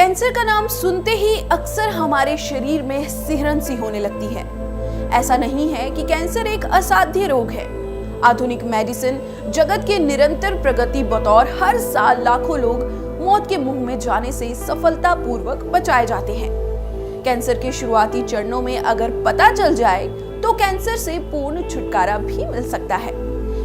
Cancer का नाम सुनते ही अक्सर हमारे शरीर में सिहरन सी होने लगती है। ऐसा नहीं है कि कैंसर एक असाध्य रोग है। आधुनिक मेडिसिन जगत के निरंतर प्रगति बतौर हर साल लाखों लोग मौत के मुंह में जाने से सफलतापूर्वक बचाए जाते हैं। कैंसर के शुरुआती चरणों में अगर पता चल जाए तो कैंसर से पूर्ण छुटकारा भी मिल सकता है।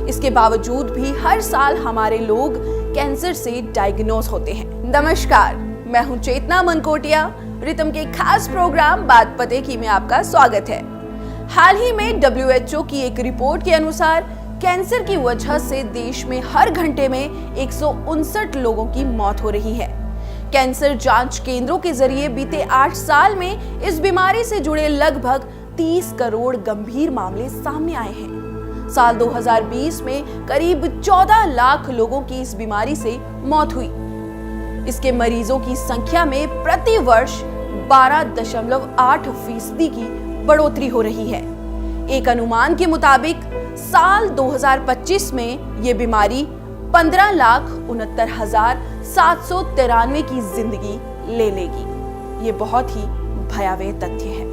इसके बावजूद भी हर साल हमारे लोग कैंसर से डायग्नोज होते हैं। नमस्कार, मैं हूं चेतना मनकोटिया। रितम के खास प्रोग्राम बात पते की में आपका स्वागत है। हाल ही में WHO की एक रिपोर्ट के अनुसार कैंसर की वजह से देश में हर घंटे में 159 लोगों की मौत हो रही है। कैंसर जांच केंद्रों के जरिए बीते 8 साल में इस बीमारी से जुड़े लगभग 30 करोड़ गंभीर मामले सामने आए हैं। साल 2020 में करीब 14 लाख लोगों की इस बीमारी से मौत हुई। इसके मरीजों की संख्या में प्रति वर्ष 12.8% की बढ़ोतरी हो रही है। एक अनुमान के मुताबिक साल 2025 में ये बीमारी 15,69,793 की जिंदगी ले लेगी। ये बहुत ही भयावह तथ्य है।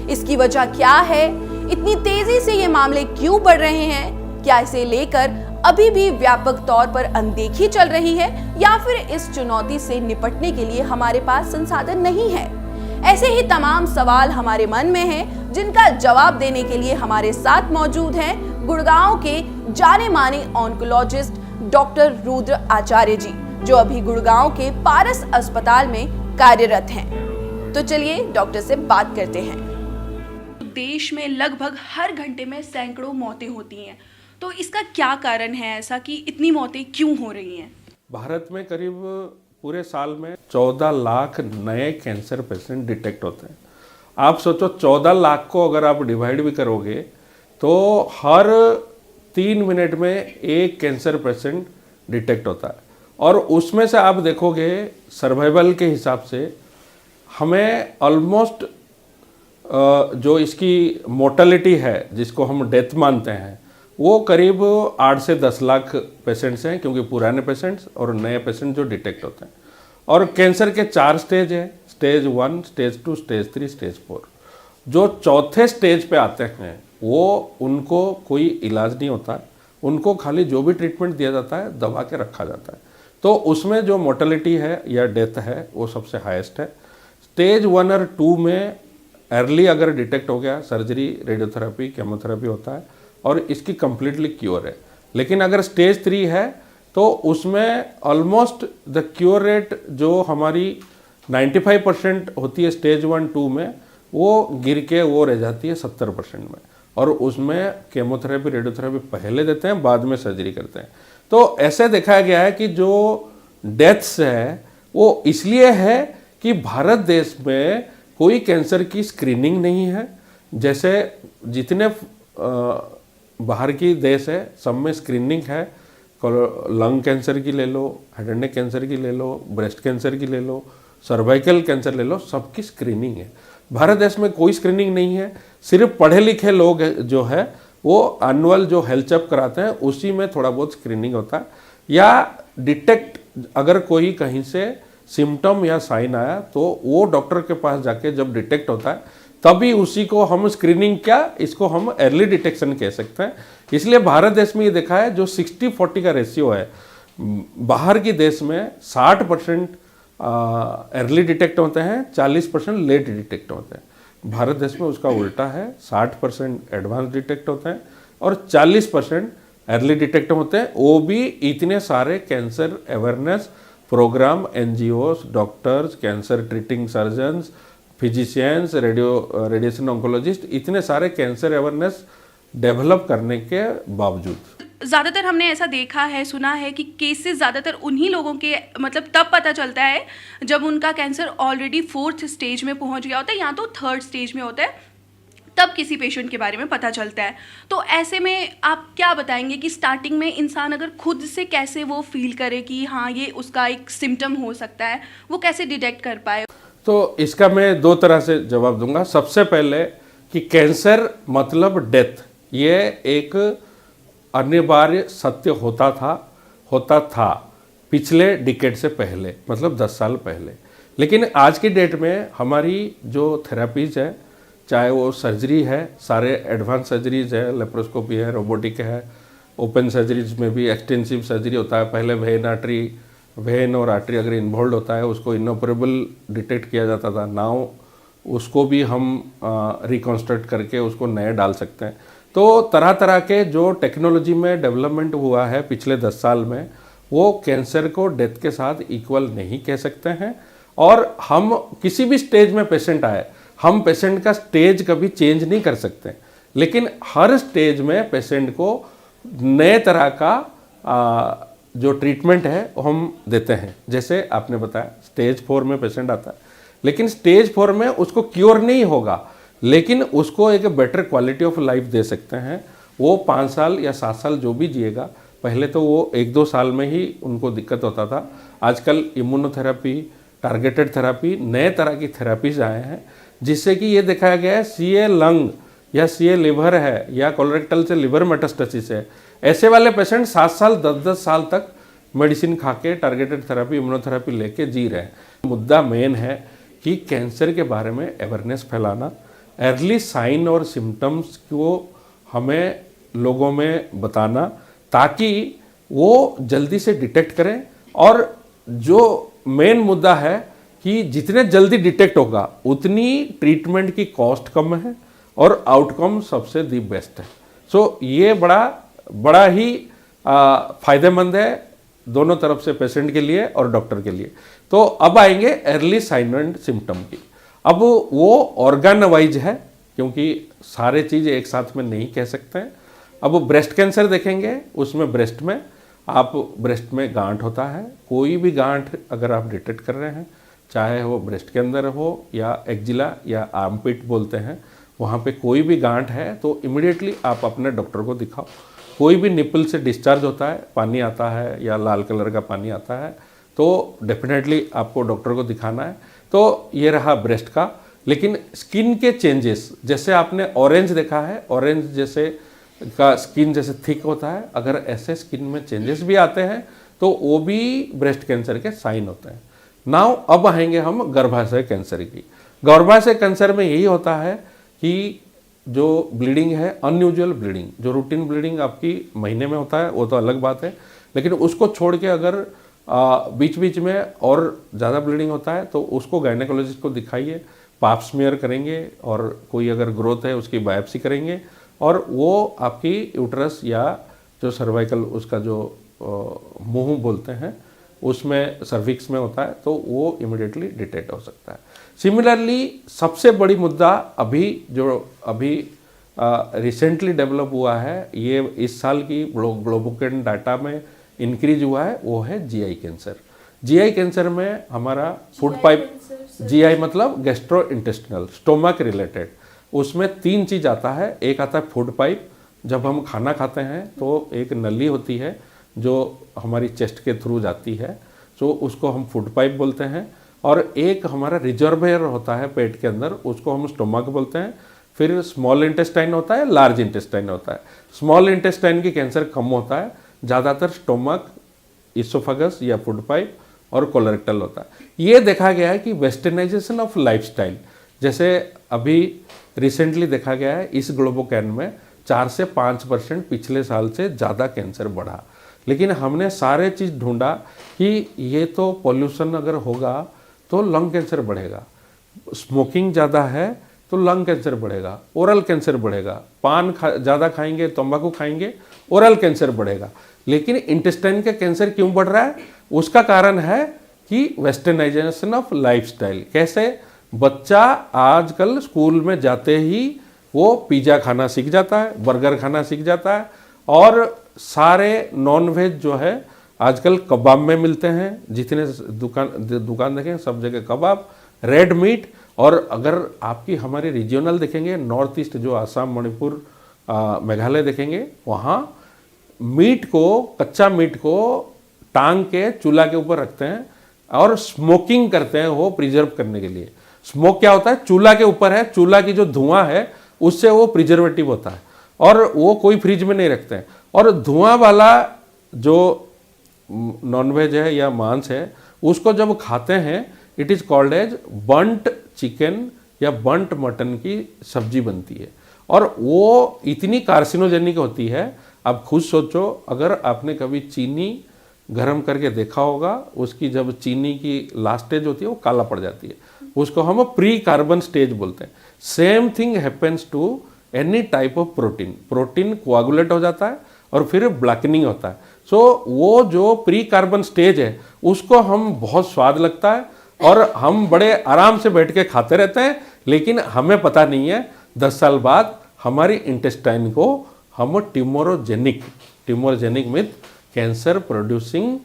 इसकी वजह क्या है? इतनी तेजी से ये मामले क्यों बढ़ रहे हैं? क्या इसे लेकर अभी भी व्यापक तौर पर अनदेखी चल रही है या फिर इस चुनौती से निपटने के लिए हमारे पास संसाधन नहीं है? ऐसे ही तमाम सवाल हमारे मन में हैं, जिनका जवाब देने के लिए हमारे साथ मौजूद हैं गुड़गांव के जाने माने ऑन्कोलॉजिस्ट डॉक्टर रुद्र आचार्य जी, जो अभी गुड़गांव के पारस अस्पताल में कार्यरत हैं। तो चलिए डॉक्टर से बात करते हैं। देश में लगभग हर घंटे में सैकड़ों मौतें होती हैं, तो इसका क्या कारण है ऐसा कि इतनी मौतें क्यों हो रही हैं? भारत में करीब पूरे साल में 14 लाख नए कैंसर पेशेंट डिटेक्ट होते हैं। आप सोचो 14 लाख को अगर आप डिवाइड भी करोगे तो हर 3 मिनट में एक कैंसर पेशेंट डिटेक्ट होता है। और उसमें से आप देखोगे सर्वाइवल के हिसाब से हमें ऑलमोस्ट जो इसकी मोर्टेलिटी है, जिसको हम डेथ मानते हैं, वो करीब 8 से 10 लाख पेशेंट्स हैं, क्योंकि पुराने पेशेंट्स और नए पेशेंट जो डिटेक्ट होते हैं। और कैंसर के 4 स्टेज हैं, स्टेज 1, स्टेज 2, स्टेज 3, स्टेज 4। जो चौथे स्टेज पे आते हैं वो उनको कोई इलाज नहीं होता है, उनको खाली जो भी ट्रीटमेंट दिया जाता है दबा के रखा जाता है। तो उसमें जो मोर्टेलिटी है या डेथ है वो सबसे हाईएस्ट है। स्टेज 1 और 2 में अर्ली अगर डिटेक्ट हो गया, सर्जरी, रेडियोथेरेपी, केमोथेरेपी होता है और इसकी कंप्लीटली क्योर है। लेकिन अगर स्टेज 3 है तो उसमें ऑलमोस्ट द क्योर रेट जो हमारी 95% होती है स्टेज 1, 2 में, वो गिर के वो रह जाती है 70% में। और उसमें केमोथेरेपी, रेडियोथेरेपी पहले देते हैं, बाद में सर्जरी करते हैं। तो ऐसे देखा गया है कि जो डेथ्स है वो इसलिए है कि भारत देश में कोई कैंसर की स्क्रीनिंग नहीं है। जैसे जितने बाहर की देश है सब में स्क्रीनिंग है। लंग कैंसर की ले लो, हेड एंड नेक कैंसर की ले लो, ब्रेस्ट कैंसर की ले लो, सर्वाइकल कैंसर ले लो, सबकी स्क्रीनिंग है। भारत देश में कोई स्क्रीनिंग नहीं है। सिर्फ पढ़े लिखे लोग जो है वो एनुअल जो हेल्थ चेक कराते हैं उसी में थोड़ा बहुत स्क्रीनिंग होता है। या डिटेक्ट अगर कोई कहीं से सिम्टम या साइन आया तो वो डॉक्टर के पास जाके जब डिटेक्ट होता है तभी उसी को हम स्क्रीनिंग, क्या इसको हम अर्ली डिटेक्शन कह सकते हैं। इसलिए भारत देश में ये देखा है जो 60-40 का रेशियो है, बाहर की देश में 60% अर्ली डिटेक्ट होते हैं, 40% लेट डिटेक्ट होते हैं। भारत देश में उसका उल्टा है, 60% एडवांस डिटेक्ट होते हैं और 40% अर्ली डिटेक्ट होते हैं। वो भी इतने सारे cancer awareness program, NGOs, doctors, cancer treating surgeons, physicians, radiation oncologist, इतने सारे कैंसर अवेयरनेस डेवलप करने के बावजूद ज़्यादातर हमने ऐसा देखा है, सुना है कि केसेस ज़्यादातर उन्हीं लोगों के मतलब तब पता चलता है जब उनका कैंसर ऑलरेडी 4th स्टेज में पहुंच गया होता है या तो 3rd स्टेज में होता है, तब किसी पेशेंट के बारे में पता चलता है। तो ऐसे में आप क्या बताएंगे कि स्टार्टिंग में इंसान अगर खुद से कैसे वो फील करे कि हाँ ये उसका एक सिम्टम हो सकता है, वो कैसे डिटेक्ट कर पाए? तो इसका मैं 2 तरह से जवाब दूंगा। सबसे पहले कि कैंसर मतलब डेथ, ये एक अनिवार्य सत्य होता था पिछले डिकेड से पहले, मतलब 10 साल पहले। लेकिन आज की डेट में हमारी जो थेरापीज है, चाहे वो सर्जरी है, सारे एडवांस सर्जरीज है, लेप्रोस्कोपी है, रोबोटिक है, ओपन सर्जरीज में भी एक्सटेंसिव सर्जरी होता है। पहले वेन और आर्टरी अगर इन्वॉल्व होता है उसको इनऑपरेबल डिटेक्ट किया जाता था, नाउ उसको भी हम रिकॉन्स्ट्रक्ट करके उसको नए डाल सकते हैं। तो तरह तरह के जो टेक्नोलॉजी में डेवलपमेंट हुआ है पिछले 10 साल में, वो कैंसर को डेथ के साथ इक्वल नहीं कह सकते हैं। और हम किसी भी स्टेज में पेशेंट आए, हम पेशेंट का स्टेज कभी चेंज नहीं कर सकते, लेकिन हर स्टेज में पेशेंट को नए तरह का जो ट्रीटमेंट है वो हम देते हैं। जैसे आपने बताया स्टेज 4 में पेशेंट आता है, लेकिन स्टेज 4 में उसको क्योर नहीं होगा, लेकिन उसको एक बेटर क्वालिटी ऑफ लाइफ दे सकते हैं। वो 5 साल या 7 साल जो भी जिएगा, पहले तो वो 1-2 साल में ही उनको दिक्कत होता था। आजकल इम्यूनोथेरेपी, टारगेटेड थेरापी, नए तरह की थेरापीज आए हैं, जिससे कि ये दिखाया गया है सीए लंग या सीए लिवर है या कोलोरेक्टल से लिवर मेटास्टेसिस है, ऐसे वाले पेशेंट 7 साल 10-10 साल तक मेडिसिन खा के टारगेटेड थेरापी, इम्यूनोथेरेपी लेके जी रहे हैं। मुद्दा मेन है कि कैंसर के बारे में अवेयरनेस फैलाना, अर्ली साइन और सिम्टम्स को हमें लोगों में बताना, ताकि वो जल्दी से डिटेक्ट करें। और जो मेन मुद्दा है कि जितने जल्दी डिटेक्ट होगा उतनी ट्रीटमेंट की कॉस्ट कम है और आउटकम सबसे दी बेस्ट है। सो ये बड़ा ही फायदेमंद है दोनों तरफ से, पेशेंट के लिए और डॉक्टर के लिए। तो अब आएंगे अर्ली साइन एंड सिम्टम की। अब वो ऑर्गन वाइज है, क्योंकि सारे चीज़ एक साथ में नहीं कह सकते हैं। अब ब्रेस्ट कैंसर देखेंगे, उसमें ब्रेस्ट में गांठ होता है। कोई भी गांठ अगर आप डिटेक्ट कर रहे हैं, चाहे वो ब्रेस्ट के अंदर हो या एक्जिला या आर्मपिट बोलते हैं, वहाँ पे कोई भी गांठ है तो इमिडिएटली आप अपने डॉक्टर को दिखाओ। कोई भी निपल से डिस्चार्ज होता है, पानी आता है या लाल कलर का पानी आता है, तो डेफिनेटली आपको डॉक्टर को दिखाना है। तो ये रहा ब्रेस्ट का। लेकिन स्किन के चेंजेस, जैसे आपने ऑरेंज देखा है, ऑरेंज जैसे का स्किन जैसे थिक होता है, अगर ऐसे स्किन में चेंजेस भी आते हैं तो वो भी ब्रेस्ट कैंसर के साइन होते हैं। नाउ अब आएंगे हम गर्भाशय कैंसर की। गर्भाशय कैंसर में यही होता है कि जो ब्लीडिंग है, अनयूजुअल ब्लीडिंग, जो रूटीन ब्लीडिंग आपकी महीने में होता है वो तो अलग बात है, लेकिन उसको छोड़ के अगर बीच बीच में और ज़्यादा ब्लीडिंग होता है तो उसको गायनेकोलॉजिस्ट को दिखाइए, पाप स्मीयर करेंगे और कोई अगर ग्रोथ है उसकी बायोप्सी करेंगे, और वो आपकी यूट्रस या जो सर्वाइकल उसका जो मुंह बोलते हैं उसमें सर्विक्स में होता है, तो वो इमिडिएटली डिटेक्ट हो सकता है। सिमिलरली सबसे बड़ी मुद्दा अभी रिसेंटली डेवलप हुआ है, ये इस साल की ग्लोबोकेन डाटा में इंक्रीज हुआ है, वो है जीआई कैंसर। जीआई कैंसर में हमारा फूड पाइप, जीआई मतलब गैस्ट्रो इंटेस्टिनल, स्टोमक रिलेटेड, उसमें 3 चीज़ आता है। एक आता है फूड पाइप, जब हम खाना खाते हैं तो एक नली होती है जो हमारी चेस्ट के थ्रू जाती है, तो उसको हम फूड पाइप बोलते हैं। और एक हमारा रिजर्वेयर होता है पेट के अंदर, उसको हम स्टोमक बोलते हैं। फिर स्मॉल इंटेस्टाइन होता है, लार्ज इंटेस्टाइन होता है। स्मॉल इंटेस्टाइन की कैंसर कम होता है, ज़्यादातर स्टोमक, इसोफेगस या फूड पाइप और कोलोरेक्टल होता है। ये देखा गया है कि वेस्टर्नाइजेशन ऑफ लाइफस्टाइल, जैसे अभी रिसेंटली देखा गया है इस ग्लोबोकैन में 4 से 5% पिछले साल से ज़्यादा कैंसर बढ़ा। लेकिन हमने सारे चीज़ ढूंढा कि ये तो पॉल्यूशन अगर होगा तो लंग कैंसर बढ़ेगा, स्मोकिंग ज़्यादा है तो लंग कैंसर बढ़ेगा, ओरल कैंसर बढ़ेगा, पान ज़्यादा खाएंगे, तंबाकू खाएंगे, ओरल कैंसर बढ़ेगा। लेकिन इंटेस्टाइन का कैंसर क्यों बढ़ रहा है? उसका कारण है कि वेस्टर्नाइजेशन ऑफ लाइफस्टाइल। कैसे? बच्चा आजकल स्कूल में जाते ही वो पिज़्ज़ा खाना सीख जाता है, बर्गर खाना सीख जाता है, और सारे नॉन वेज जो है आजकल कबाब में मिलते हैं। जितने दुकान देखें सब जगह कबाब, रेड मीट। और अगर आपकी हमारे रीजनल देखेंगे, नॉर्थ ईस्ट जो आसाम, मणिपुर, मेघालय देखेंगे, वहाँ मीट को, कच्चा मीट को टांग के चूल्हा के ऊपर रखते हैं और स्मोकिंग करते हैं वो प्रिजर्व करने के लिए। स्मोक क्या होता है? चूल्हा के ऊपर है, चूल्हा की जो धुआं है उससे वो प्रिजर्वेटिव होता है, और वो कोई फ्रिज में नहीं रखते हैं। और धुआं वाला जो नॉनवेज है या मांस है उसको जब खाते हैं, it is called as burnt chicken या बंट मटन की सब्जी बनती है, और वो इतनी कार्सिनोजेनिक होती है। आप खुद सोचो, अगर आपने कभी चीनी गर्म करके देखा होगा, उसकी जब चीनी की लास्ट स्टेज होती है वो काला पड़ जाती है, उसको हम प्री कार्बन स्टेज बोलते हैं। Same thing happens to any type of protein. Protein coagulate हो जाता है और फिर ब्लैकनिंग होता है। सो वो जो प्री कार्बन स्टेज है उसको हम बहुत स्वाद लगता है और हम बड़े आराम से बैठ के खाते रहते हैं, लेकिन हमें पता नहीं है 10 साल बाद हमारी इंटेस्टाइन को हम ट्यूमरोजेनिक मीन्स कैंसर प्रोड्यूसिंग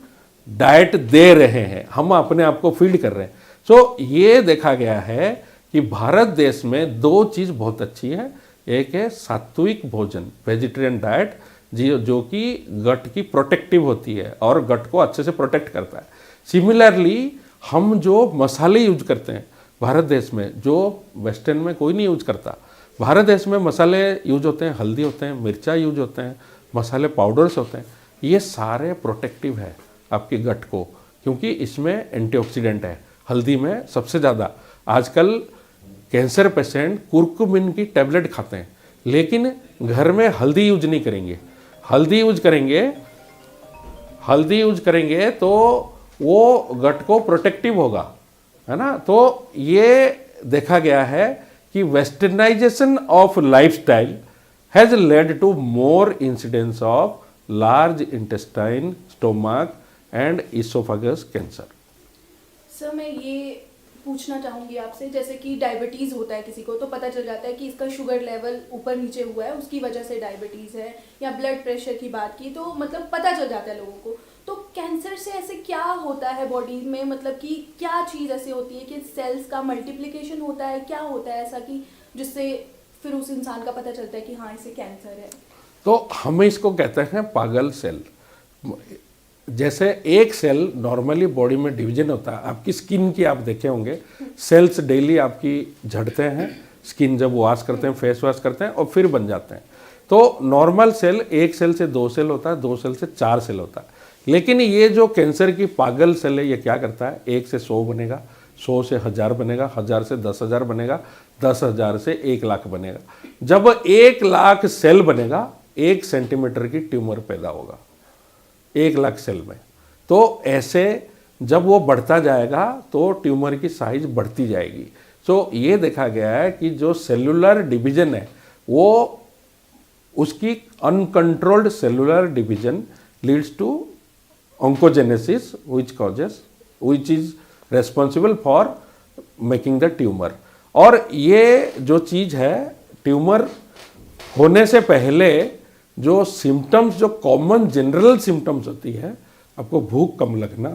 डाइट दे रहे हैं, हम अपने आप को फीड कर रहे हैं। सो ये देखा गया है कि भारत देश में 2 चीज़ बहुत अच्छी है। एक है सात्विक भोजन, वेजिटेरियन डाइट, जो कि गट की प्रोटेक्टिव होती है और गट को अच्छे से प्रोटेक्ट करता है। सिमिलरली हम जो मसाले यूज करते हैं भारत देश में, जो वेस्टर्न में कोई नहीं यूज करता, भारत देश में मसाले यूज होते हैं, हल्दी होते हैं, मिर्चा यूज होते हैं, मसाले पाउडर्स होते हैं, ये सारे प्रोटेक्टिव है आपके गट को, क्योंकि इसमें एंटीऑक्सीडेंट है। हल्दी में सबसे ज़्यादा आजकल कैंसर पेशेंट कुर्कुमिन की टैबलेट खाते हैं, लेकिन घर में हल्दी यूज नहीं करेंगे। हल्दी यूज करेंगे तो वो गट को प्रोटेक्टिव होगा, है ना। तो ये देखा गया है कि westernisation of lifestyle has led to more incidence of large intestine, stomach and oesophagus cancer. Sir मैं ये पूछना चाहूँगी आपसे, जैसे कि डायबिटीज़ होता है किसी को, तो पता चल जाता है कि इसका शुगर लेवल ऊपर नीचे हुआ है, उसकी वजह से डायबिटीज़ है, या ब्लड प्रेशर की बात की तो मतलब पता चल जाता है लोगों को। तो कैंसर से ऐसे क्या होता है बॉडी में, मतलब कि क्या चीज़ ऐसी होती है कि सेल्स का मल्टीप्लिकेशन होता है, क्या होता है ऐसा कि जिससे फिर उस इंसान का पता चलता है कि हाँ इसे कैंसर है? तो हम इसको कहते हैं पागल सेल। जैसे एक सेल नॉर्मली बॉडी में डिवीजन होता है, आपकी स्किन की आप देखे होंगे, सेल्स डेली आपकी झड़ते हैं, स्किन जब वॉश करते हैं, फेस वॉश करते हैं और फिर बन जाते हैं। तो नॉर्मल सेल 1 सेल से 2 सेल होता है, 2 सेल से 4 सेल होता है। लेकिन ये जो कैंसर की पागल सेल है, ये क्या करता है, 1 से 100 बनेगा, 100 से 1000 बनेगा, 1000 से 10,000 बनेगा, 10,000 से 1 लाख बनेगा। जब 1 लाख सेल बनेगा, 1 सेंटीमीटर की ट्यूमर पैदा होगा 1 लाख सेल में। तो ऐसे जब वो बढ़ता जाएगा तो ट्यूमर की साइज बढ़ती जाएगी। सो ये देखा गया है कि जो सेलुलर डिवीजन है, वो उसकी uncontrolled cellular division leads to oncogenesis which is responsible for making the tumor। और ये जो चीज़ है, ट्यूमर होने से पहले जो सिम्टम्स, जो कॉमन जनरल सिम्टम्स होती है, आपको भूख कम लगना,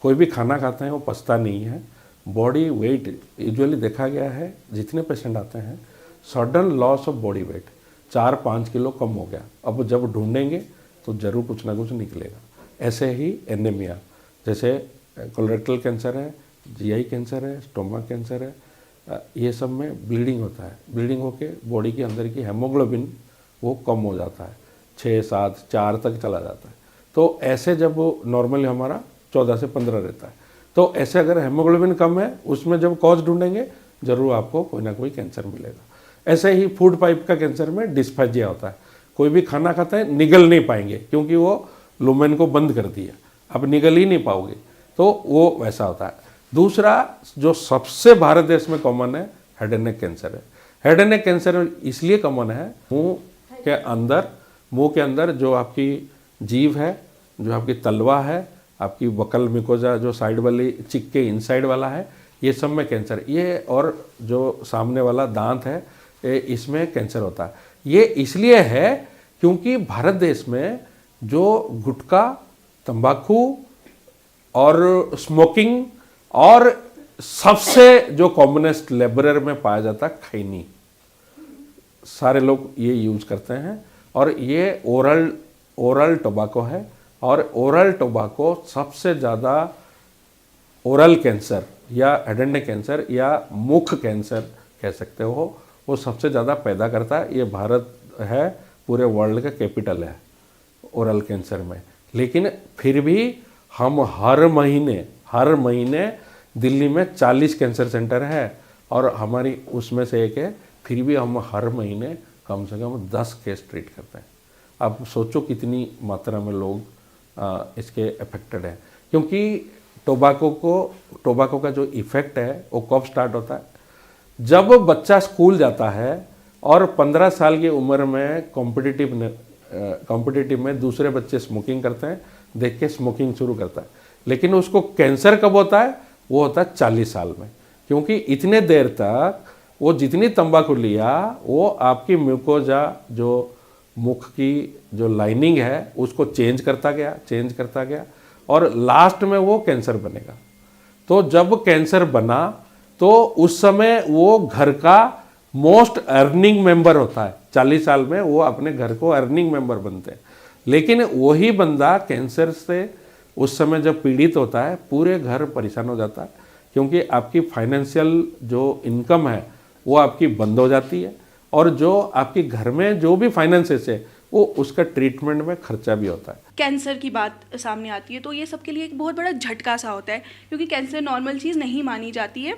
कोई भी खाना खाते हैं वो पचता नहीं है, बॉडी वेट यूजुअली देखा गया है, जितने पेशेंट आते हैं sudden loss of body weight 4-5 kilo कम हो गया। अब जब ढूंढेंगे तो जरूर कुछ ना कुछ निकलेगा। ऐसे ही एनीमिया, जैसे कोलोरेक्टल कैंसर है, जीआई कैंसर है, स्टोमक कैंसर है, ये सब में ब्लीडिंग होता है। ब्लीडिंग होके बॉडी के अंदर की हेमोग्लोबिन वो कम हो जाता है, 6, 7, 4 तक चला जाता है। तो ऐसे जब नॉर्मली हमारा 14 से 15 रहता है, तो ऐसे अगर हेमोग्लोबिन कम है, उसमें जब कॉज ढूंढेंगे जरूर आपको कोई ना कोई कैंसर मिलेगा। ऐसे ही फूड पाइप का कैंसर में डिस्फेजिया होता है, कोई भी खाना खाता है निगल नहीं पाएंगे क्योंकि वो लुमेन को बंद कर दिया, अब निगल ही नहीं पाओगे, तो वो वैसा होता है। दूसरा जो सबसे भारत देश में कॉमन है, हेड एंड नेक कैंसर है। हेड एंड नेक कैंसर इसलिए कॉमन है, मुंह के अंदर जो आपकी जीभ है, जो आपकी तलवा है, आपकी बकल मिकोजा जो साइड वाली चिक के इनसाइड वाला है, ये सब में कैंसर, ये और जो सामने वाला दांत है, इसमें कैंसर होता है। ये इसलिए है क्योंकि भारत देश में जो गुटखा, तंबाकू और स्मोकिंग, और सबसे जो कॉमनेस्ट लेबरर में पाया जाता है खैनी, सारे लोग ये यूज करते हैं। और ये ओरल टोबैको है, और ओरल टोबैको सबसे ज़्यादा ओरल कैंसर या हेड एंड नेक कैंसर या मुख कैंसर कह सकते हो, वो सबसे ज़्यादा पैदा करता है। ये भारत है पूरे वर्ल्ड का कैपिटल है ओरल कैंसर में। लेकिन फिर भी हम हर महीने दिल्ली में 40 कैंसर सेंटर है और हमारी उसमें से एक है, फिर भी हम हर महीने कम से कम 10 केस ट्रीट करते हैं। आप सोचो कितनी मात्रा में लोग इसके अफेक्टेड हैं, क्योंकि टोबैको का जो इफ़ेक्ट है वो कब स्टार्ट होता है, जब बच्चा स्कूल जाता है और 15 साल की उम्र में कॉम्पिटिटिव में दूसरे बच्चे स्मोकिंग करते हैं, देख के स्मोकिंग शुरू करता है। लेकिन उसको कैंसर कब होता है, वो होता है 40 साल में, क्योंकि इतने देर तक वो जितनी तंबाकू लिया वो आपकी म्यूकोजा, जो मुख की जो लाइनिंग है उसको चेंज करता गया और लास्ट में वो कैंसर बनेगा। तो जब कैंसर बना तो उस समय वो घर का मोस्ट अर्निंग मेंबर होता है। 40 साल में वो अपने घर को अर्निंग मेंबर बनते हैं, लेकिन वही बंदा कैंसर से उस समय जब पीड़ित होता है पूरे घर परेशान हो जाता है, क्योंकि आपकी फाइनेंशियल जो इनकम है वो आपकी बंद हो जाती है और जो आपके घर में जो भी फाइनेंसेस है वो उसका ट्रीटमेंट में खर्चा भी होता है। कैंसर की बात सामने आती है तो ये सबके लिए एक बहुत बड़ा झटका सा होता है, क्योंकि कैंसर नॉर्मल चीज़ नहीं मानी जाती है।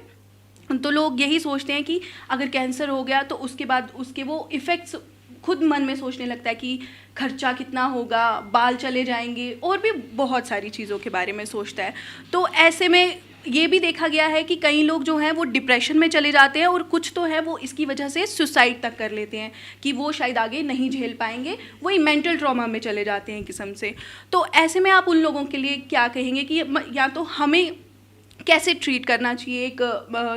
तो लोग यही सोचते हैं कि अगर कैंसर हो गया तो उसके बाद उसके वो इफ़ेक्ट्स खुद मन में सोचने लगता है कि खर्चा कितना होगा, बाल चले जाएंगे और भी बहुत सारी चीज़ों के बारे में सोचता है। तो ऐसे में ये भी देखा गया है कि कई लोग जो हैं वो डिप्रेशन में चले जाते हैं और कुछ तो है वो इसकी वजह से सुसाइड तक कर लेते हैं कि वो शायद आगे नहीं झेल पाएंगे, वही मेंटल ट्रॉमा में चले जाते हैं किस्म से। तो ऐसे में आप उन लोगों के लिए क्या कहेंगे कि या तो हमें कैसे ट्रीट करना चाहिए, एक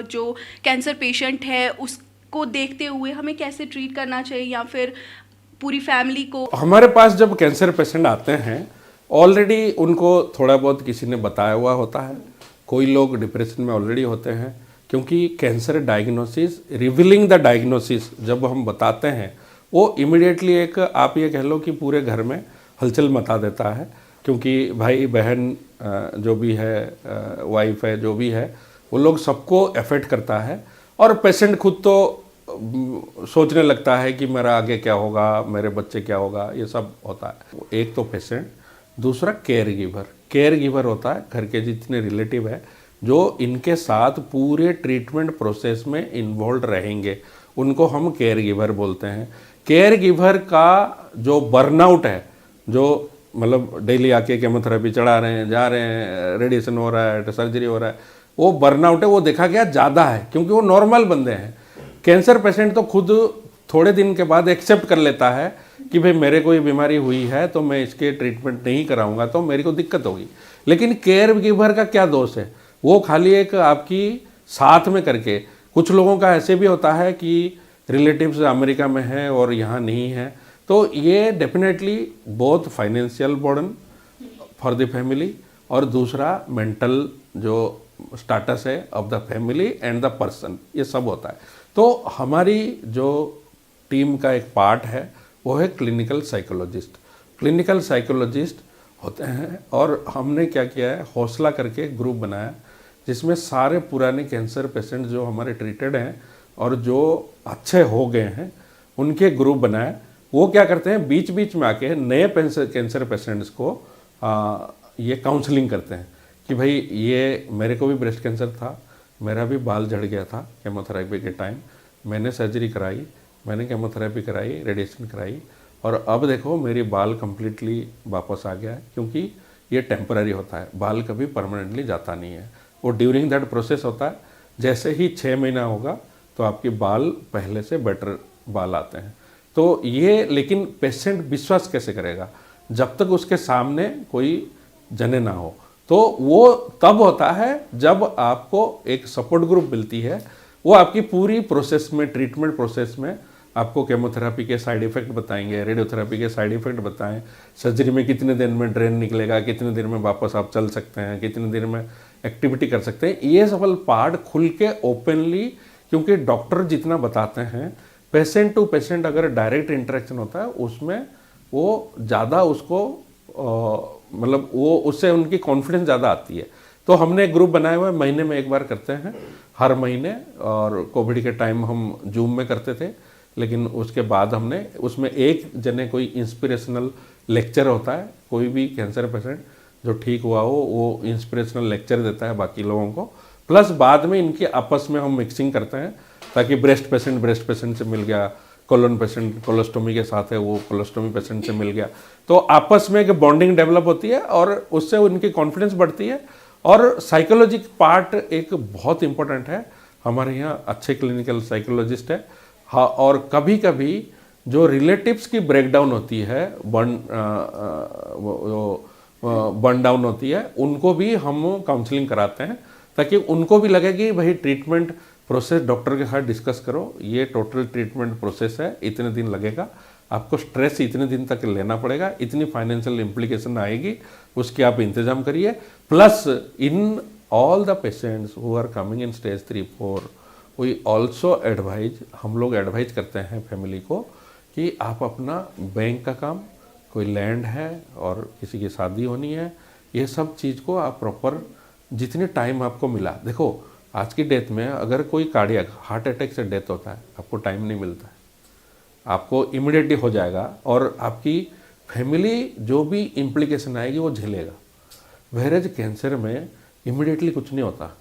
जो कैंसर पेशेंट है उसको देखते हुए हमें कैसे ट्रीट करना चाहिए, या फिर पूरी फैमिली को? हमारे पास जब कैंसर पेशेंट आते हैं ऑलरेडी उनको थोड़ा बहुत किसी ने बताया हुआ होता है, कोई लोग डिप्रेशन में ऑलरेडी होते हैं, क्योंकि cancer diagnosis, revealing the diagnosis जब हम बताते हैं वो इमिडिएटली एक, आप ये कह लो कि पूरे घर में हलचल मचा देता है, क्योंकि भाई बहन जो भी है, वाइफ है, जो भी है, वो लोग सबको अफेक्ट करता है और पेशेंट खुद तो सोचने लगता है कि मेरा आगे क्या होगा, मेरे बच्चे क्या होगा, ये सब होता है। एक तो पेशेंट, दूसरा केयर गिवर होता है, घर के जितने रिलेटिव है जो इनके साथ पूरे ट्रीटमेंट प्रोसेस में इन्वॉल्व रहेंगे, उनको हम केयर गिवर बोलते हैं। केयर गिवर का जो बर्नआउट है, जो मतलब डेली आके केमोथेरेपी चढ़ा रहे हैं, जा रहे हैं, रेडिएशन हो रहा है, सर्जरी हो रहा है, वो बर्नआउट है, वो देखा गया ज़्यादा है, क्योंकि वो नॉर्मल बंदे हैं। कैंसर पेशेंट तो खुद थोड़े दिन के बाद एक्सेप्ट कर लेता है कि भाई मेरे को ये बीमारी हुई है तो मैं इसके ट्रीटमेंट नहीं कराऊंगा तो मेरी को दिक्कत होगी। लेकिन केयर गिवर का क्या दोष है, वो खाली एक आपकी साथ में करके, कुछ लोगों का ऐसे भी होता है कि रिलेटिव्स अमेरिका में है और यहाँ नहीं है, तो ये डेफिनेटली बहुत financial burden for the family और दूसरा मेंटल जो स्टेटस है of the family and the person, ये सब होता है। तो हमारी जो टीम का एक पार्ट है वो है क्लिनिकल साइकोलॉजिस्ट होते हैं, और हमने क्या किया है, हौसला करके एक ग्रुप बनाया जिसमें सारे पुराने कैंसर पेशेंट जो हमारे ट्रीटेड हैं और जो अच्छे हो गए हैं उनके ग्रुप बनाए। वो क्या करते हैं, बीच बीच में आके नए कैंसर पेशेंट्स को ये काउंसलिंग करते हैं कि भाई ये मेरे को भी ब्रेस्ट कैंसर था, मेरा भी बाल झड़ गया था केमोथेरेपी के टाइम, मैंने सर्जरी कराई, मैंने केमोथेरेपी कराई, रेडिएशन कराई, और अब देखो मेरी बाल कम्प्लीटली वापस आ गया है, क्योंकि ये टेम्पररी होता है, बाल कभी परमानेंटली जाता नहीं है, वो ड्यूरिंग दैट प्रोसेस होता है। जैसे ही 6 महीना होगा तो आपके बाल पहले से बेटर बाल आते हैं। तो ये, लेकिन पेशेंट विश्वास कैसे करेगा जब तक उसके सामने कोई जने ना हो। तो वो तब होता है जब आपको एक सपोर्ट ग्रुप मिलती है, वो आपकी पूरी प्रोसेस में, ट्रीटमेंट प्रोसेस में आपको केमोथेरेपी के साइड इफ़ेक्ट बताएंगे, रेडियोथेरेपी के साइड इफ़ेक्ट बताएं, सर्जरी में कितने दिन में ड्रेन निकलेगा, कितने दिन में वापस आप चल सकते हैं, कितने दिन में एक्टिविटी कर सकते हैं, ये सब पार्ट खुल के ओपनली, क्योंकि डॉक्टर जितना बताते हैं, पेशेंट टू पेशेंट अगर डायरेक्ट इंटरेक्शन होता है उसमें वो ज़्यादा उसको मतलब वो उससे उनकी कॉन्फिडेंस ज़्यादा आती है। तो हमने एक ग्रुप बनाया हुआ है, महीने में एक बार करते हैं, हर महीने, और कोविड के टाइम हम जूम में करते थे, लेकिन उसके बाद हमने उसमें एक जने कोई इंस्पिरेशनल लेक्चर होता है, कोई भी कैंसर पेशेंट जो ठीक हुआ हो वो इंस्पिरेशनल लेक्चर देता है बाकी लोगों को, प्लस बाद में इनके आपस में हम मिक्सिंग करते हैं, ताकि ब्रेस्ट पेशेंट से मिल गया, कोलोन पेशेंट कोलोस्टोमी के साथ है वो कोलोस्टोमी पेशेंट से मिल गया, तो आपस में एक बॉन्डिंग डेवलप होती है और उससे उनकी कॉन्फिडेंस बढ़ती है। और साइकोलॉजिक पार्ट एक बहुत इंपॉर्टेंट है, हमारे यहाँ अच्छे क्लिनिकल साइकोलॉजिस्ट है। हाँ, और कभी कभी जो रिलेटिव्स की ब्रेकडाउन होती है, बर्न डाउन होती है, उनको भी हम काउंसलिंग कराते हैं, ताकि उनको भी लगे कि भाई ट्रीटमेंट प्रोसेस डॉक्टर के साथ डिस्कस करो, ये टोटल ट्रीटमेंट प्रोसेस है, इतने दिन लगेगा, आपको स्ट्रेस इतने दिन तक लेना पड़ेगा, इतनी फाइनेंशियल इम्प्लीकेशन आएगी, उसकी आप इंतजाम करिए। Plus in all the patients who are coming in stage 3-4 we also advise, हम लोग एडवाइज करते हैं फैमिली को कि आप अपना बैंक का काम, कोई लैंड है और किसी की शादी होनी है, ये सब चीज़ को आप प्रॉपर जितने टाइम आपको मिला, देखो आज की डेट में अगर कोई कार्डियक हार्ट अटैक से डेथ होता है, आपको टाइम नहीं मिलता है, आपको इमिडिएटली हो जाएगा और आपकी फैमिली जो भी इम्प्लीकेशन आएगी वो झेलेगा। वहेरेज कैंसर में इमिडिएटली कुछ नहीं होता,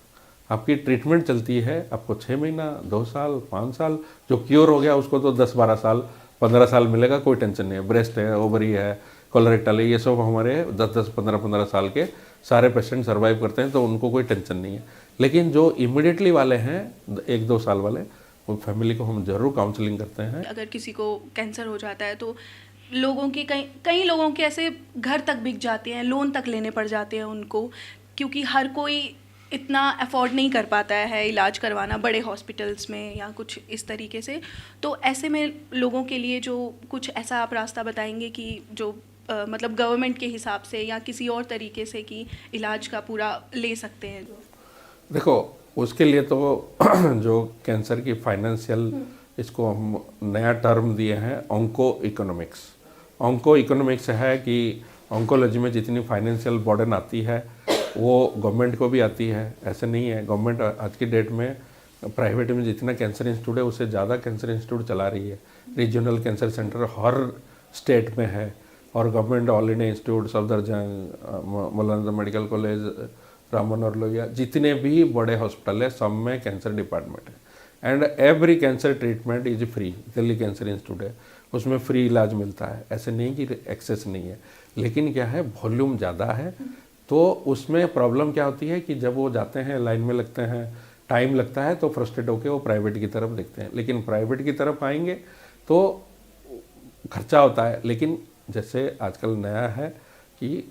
आपकी ट्रीटमेंट चलती है, आपको 6 महीना, 2 साल, 5 साल, जो क्योर हो गया उसको तो 10-12 साल, 15 साल मिलेगा, कोई टेंशन नहीं है। ब्रेस्ट है, ओवरी है, कोलोरेक्टल है, ये सब हमारे 10-10, 15-15 साल के सारे पेशेंट सर्वाइव करते हैं, तो उनको कोई टेंशन नहीं है। लेकिन जो इमिडिएटली वाले हैं 1-2 साल वाले, वो फैमिली को हम जरूर काउंसलिंग करते हैं। अगर किसी को कैंसर हो जाता है तो लोगों के कई लोगों के ऐसे घर तक बिक जाते हैं, लोन तक लेने पड़ जाते हैं उनको, क्योंकि हर कोई इतना अफोर्ड नहीं कर पाता है इलाज करवाना बड़े हॉस्पिटल्स में या कुछ इस तरीके से। तो ऐसे में लोगों के लिए जो कुछ ऐसा आप रास्ता बताएंगे कि जो मतलब गवर्नमेंट के हिसाब से या किसी और तरीके से कि इलाज का पूरा ले सकते हैं? देखो, उसके लिए तो जो कैंसर की फाइनेंशियल, इसको हम नया टर्म दिए हैं ऑन्को इकोनॉमिक्स। ऑन्को इकोनॉमिक्स है कि ऑन्कोलॉजी में जितनी फाइनेंशियल बर्डन आती है वो गवर्नमेंट को भी आती है, ऐसे नहीं है। गवर्नमेंट आज की डेट में प्राइवेट में जितना कैंसर इंस्टीट्यूट है उससे ज़्यादा कैंसर इंस्टीट्यूट चला रही है। रीजनल कैंसर सेंटर हर स्टेट में है, और government all India institute, Safdarjung, मौलाना मेडिकल कॉलेज, राम मनोहर लोहिया, जितने भी बड़े हॉस्पिटल है सब में कैंसर डिपार्टमेंट है। And every cancer treatment is free. Delhi cancer institute है, उसमें फ्री इलाज मिलता है, ऐसे नहीं कि एक्सेस नहीं है। लेकिन क्या है, वॉल्यूम ज़्यादा है, तो उसमें प्रॉब्लम क्या होती है कि जब वो जाते हैं, लाइन में लगते हैं, टाइम लगता है, तो फ्रस्ट्रेट होकर वो प्राइवेट की तरफ देखते हैं। लेकिन प्राइवेट की तरफ आएंगे तो खर्चा होता है। लेकिन जैसे आजकल नया है कि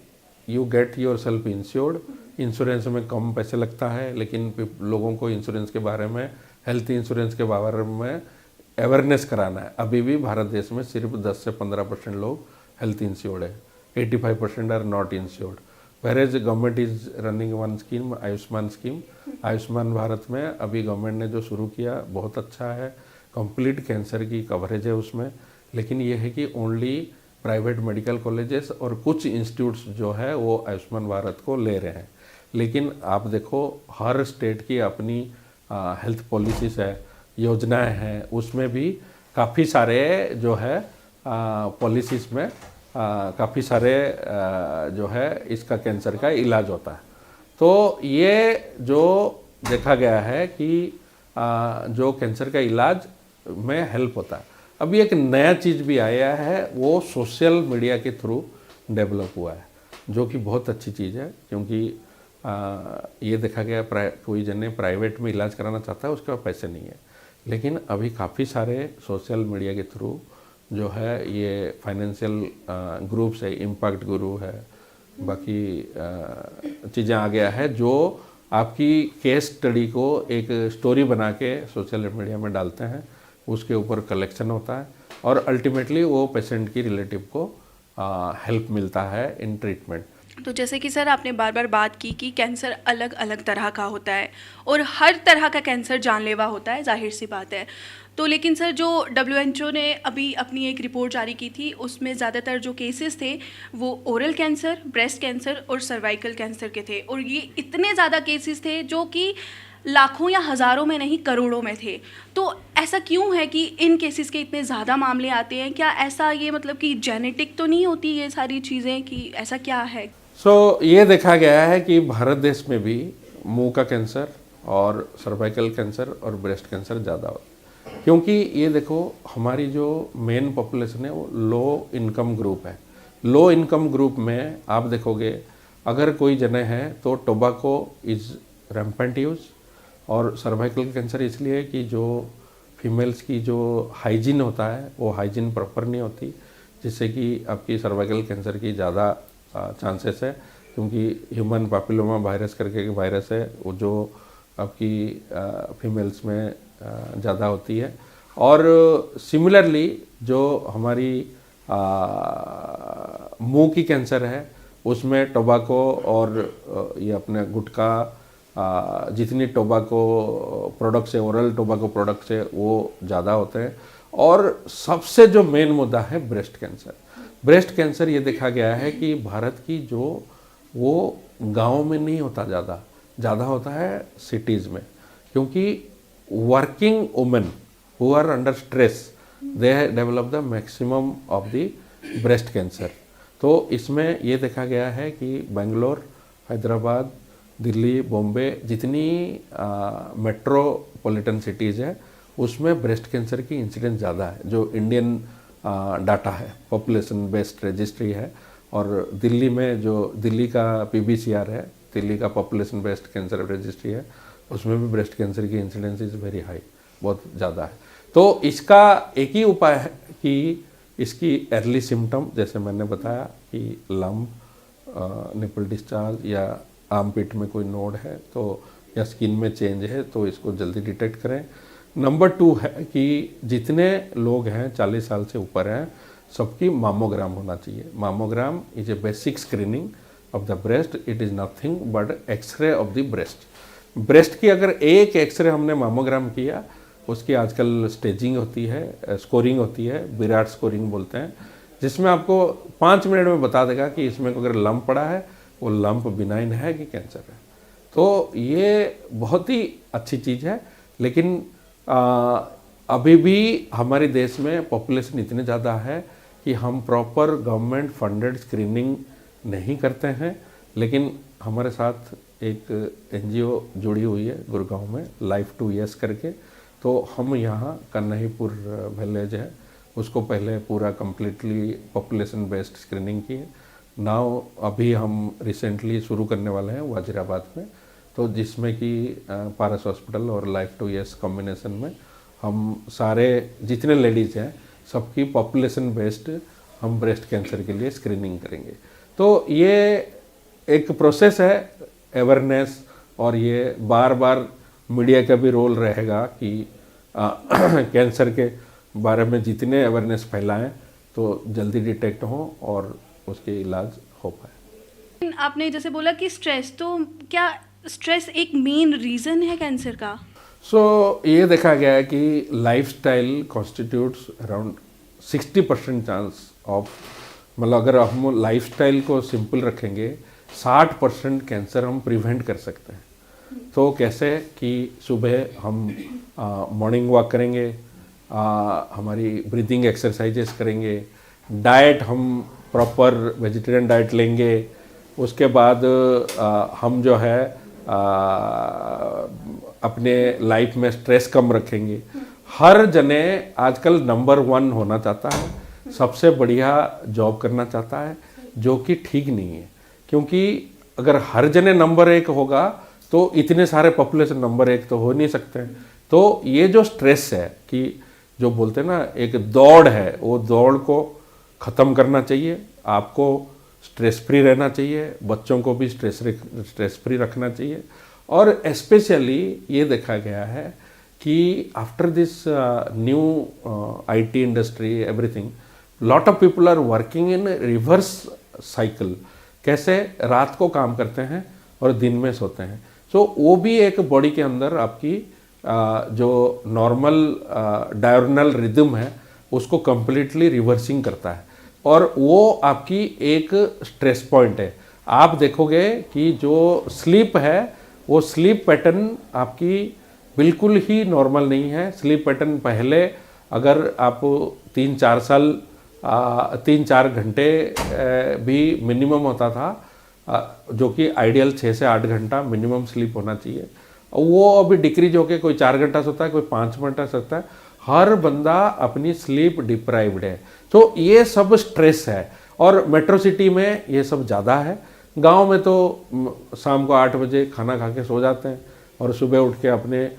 you get your self insured, insurance में कम पैसे लगता है, लेकिन लोगों को इंश्योरेंस के बारे में, हेल्थ इंश्योरेंस के बारे में अवेयरनेस कराना है। अभी भी भारत देश में सिर्फ 10 से 15% लोग हेल्थ इंश्योर्ड है, 85% are not insured. whereas government is running one scheme, Ayushman scheme. Ayushman Bharat में अभी गवर्नमेंट ने जो शुरू किया बहुत अच्छा है, कंप्लीट कैंसर की कवरेज है उसमें। लेकिन ये है कि ओनली प्राइवेट मेडिकल कॉलेजेस और कुछ इंस्टीट्यूट्स जो है वो आयुष्मान भारत को ले रहे हैं। लेकिन आप देखो, हर स्टेट की अपनी हेल्थ पॉलिसीज है, योजनाएं हैं, उसमें भी काफ़ी सारे जो है पॉलिसीज में काफ़ी सारे जो है इसका कैंसर का इलाज होता है। तो ये जो देखा गया है कि जो कैंसर का इलाज में हेल्प होता है। अभी एक नया चीज़ भी आया है, वो सोशल मीडिया के थ्रू डेवलप हुआ है, जो कि बहुत अच्छी चीज़ है। क्योंकि ये देखा गया कोई जने प्राइवेट में इलाज कराना चाहता है, उसके पास पैसे नहीं है। लेकिन अभी काफ़ी सारे सोशल मीडिया के थ्रू जो है ये फाइनेंशियल ग्रुप्स है, इम्पैक्ट गुरु है, बाकी चीज़ें आ गया है, जो आपकी केस स्टडी को एक स्टोरी बना के सोशल मीडिया में डालते हैं, उसके ऊपर कलेक्शन होता है और अल्टीमेटली वो पेशेंट की रिलेटिव को हेल्प मिलता है इन ट्रीटमेंट। तो जैसे कि सर आपने बार बार बात की कि कैंसर अलग अलग तरह का होता है और हर तरह का कैंसर जानलेवा होता है, जाहिर सी बात है। तो लेकिन सर जो WHO ने अभी अपनी एक रिपोर्ट जारी की थी, उसमें ज़्यादातर जो केसेस थे वो ओरल कैंसर, ब्रेस्ट कैंसर और सर्वाइकल कैंसर के थे। और ये इतने ज़्यादा केसेस थे जो कि लाखों या हज़ारों में नहीं करोड़ों में थे। तो ऐसा क्यों है कि इन केसेस के इतने ज़्यादा मामले आते हैं? क्या ऐसा ये मतलब कि जेनेटिक तो नहीं होती ये सारी चीज़ें, कि ऐसा क्या है? ये देखा गया है कि भारत देश में भी मुंह का कैंसर, और सर्वाइकल कैंसर और ब्रेस्ट कैंसर ज़्यादा होता है। क्योंकि ये देखो हमारी जो मेन पॉपुलेशन है वो लो इनकम ग्रुप है। लो इनकम ग्रुप में आप देखोगे अगर कोई जने है तो टोबैको इज़ रैम्पेंट यूज़, और सर्वाइकल कैंसर इसलिए कि जो फीमेल्स की जो हाइजीन होता है वो हाइजीन प्रॉपर नहीं होती, जिससे कि आपकी सर्वाइकल कैंसर की ज़्यादा चांसेस है। क्योंकि ह्यूमन पैपिलोमा वायरस करके वायरस है वो जो आपकी फीमेल्स में ज़्यादा होती है। और सिमिलरली जो हमारी मुंह की कैंसर है उसमें टोबैको और ये अपने गुटखा जितनी टोबैको प्रोडक्ट्स है, ओरल टोबैको प्रोडक्ट्स है वो ज़्यादा होते हैं। और सबसे जो मेन मुद्दा है ब्रेस्ट कैंसर। ब्रेस्ट कैंसर ये देखा गया है कि भारत की जो वो गांव में नहीं होता, ज़्यादा होता है सिटीज़ में। क्योंकि working women who are under stress they develop the maximum of the breast cancer. तो इसमें ये देखा गया है कि बेंगलोर, हैदराबाद, दिल्ली, बॉम्बे जितनी मेट्रोपॉलिटन सिटीज़ है उसमें ब्रेस्ट कैंसर की इंसिडेंस ज़्यादा है। जो इंडियन डाटा है, पॉपुलेशन बेस्ड रजिस्ट्री है, और दिल्ली में जो दिल्ली का PBCR है, दिल्ली का पॉपुलेशन बेस्ड कैंसर रजिस्ट्री है, उसमें भी ब्रेस्ट कैंसर की इंसिडेंस इज़ वेरी हाई, बहुत ज़्यादा है। तो इसका एक ही उपाय है कि इसकी अर्ली सिम्टम जैसे मैंने बताया कि लम्प, निपल डिस्चार्ज या आर्मपिट में कोई नोड है तो या स्किन में चेंज है तो इसको जल्दी डिटेक्ट करें। नंबर 2 है कि जितने लोग हैं 40 साल से ऊपर हैं सबकी मामोग्राम होना चाहिए। Mammogram is a basic screening of the breast, it is nothing but X-ray of the breast. Breast की अगर एक एक्सरे हमने मामोग्राम किया उसकी आजकल स्टेजिंग होती है, स्कोरिंग होती है, विराट स्कोरिंग बोलते हैं, जिसमें आपको 5 मिनट में बता देगा कि इसमें अगर लंप पड़ा है वो लंप बिनाइन है कि कैंसर है। तो ये बहुत ही अच्छी चीज़ है। लेकिन अभी भी हमारे देश में पॉपुलेशन इतने ज़्यादा है कि हम प्रॉपर गवर्नमेंट फंडेड स्क्रीनिंग नहीं करते हैं। लेकिन हमारे साथ एक NGO जुड़ी हुई है गुड़गांव में, लाइफ टू यस करके। तो हम यहाँ कन्हईपुर विलेज है उसको पहले पूरा कम्प्लीटली पॉपुलेशन बेस्ड स्क्रीनिंग की है। नाउ अभी हम रिसेंटली शुरू करने वाले हैं वजीराबाद में, तो जिसमें कि पारस हॉस्पिटल और लाइफ टू यस कॉम्बिनेशन में हम सारे जितने लेडीज़ हैं सबकी पॉपुलेशन बेस्ड हम ब्रेस्ट कैंसर के लिए स्क्रीनिंग करेंगे। तो ये एक प्रोसेस है अवेयरनेस, और ये बार बार मीडिया का भी रोल रहेगा कि कैंसर के बारे में जितने अवेयरनेस फैलाएं तो जल्दी डिटेक्ट हो और उसके इलाज हो पाए। आपने जैसे बोला कि स्ट्रेस, तो क्या स्ट्रेस एक मेन रीज़न है कैंसर का? ये देखा गया है कि lifestyle constitutes around 60% chance of, मतलब अगर हम लाइफस्टाइल को सिंपल रखेंगे 60% कैंसर हम प्रिवेंट कर सकते हैं। तो कैसे कि सुबह हम मॉर्निंग वॉक करेंगे, हमारी ब्रीदिंग एक्सरसाइजेस करेंगे, डाइट हम प्रॉपर वेजिटेरियन डाइट लेंगे, उसके बाद हम जो है अपने लाइफ में स्ट्रेस कम रखेंगे। हर जने आजकल नंबर 1 होना चाहता है, सबसे बढ़िया जॉब करना चाहता है, जो कि ठीक नहीं है। क्योंकि अगर हर जने नंबर 1 होगा तो इतने सारे पॉपुलेशन नंबर 1 तो हो नहीं सकते हैं। तो ये जो स्ट्रेस है कि जो बोलते हैं ना एक दौड़ है, वो दौड़ को ख़त्म करना चाहिए। आपको स्ट्रेस फ्री रहना चाहिए, बच्चों को भी स्ट्रेस फ्री रखना चाहिए। और स्पेशली ये देखा गया है कि after this new IT industry everything, lot of people are working in reverse cycle. कैसे रात को काम करते हैं और दिन में सोते हैं। सो वो भी एक बॉडी के अंदर आपकी जो नॉर्मल डायर्नल रिदम है उसको कम्प्लीटली रिवर्सिंग करता है, और वो आपकी एक स्ट्रेस पॉइंट है। आप देखोगे कि जो स्लीप है वो स्लीप पैटर्न आपकी बिल्कुल ही नॉर्मल नहीं है। स्लीप पैटर्न पहले अगर आप 3-4 साल 3-4 घंटे भी मिनिमम होता था, जो कि आइडियल 6 से 8 घंटा मिनिमम स्लीप होना चाहिए। वो अभी डिक्रीज होके कोई 4 घंटा सोता है, कोई 5 घंटा सोता है। हर बंदा अपनी स्लीप डिप्राइव्ड है। तो ये सब स्ट्रेस है और मेट्रो सिटी में ये सब ज़्यादा है। गांव में तो शाम को 8 बजे खाना खा के सो जाते हैं और सुबह उठ के अपने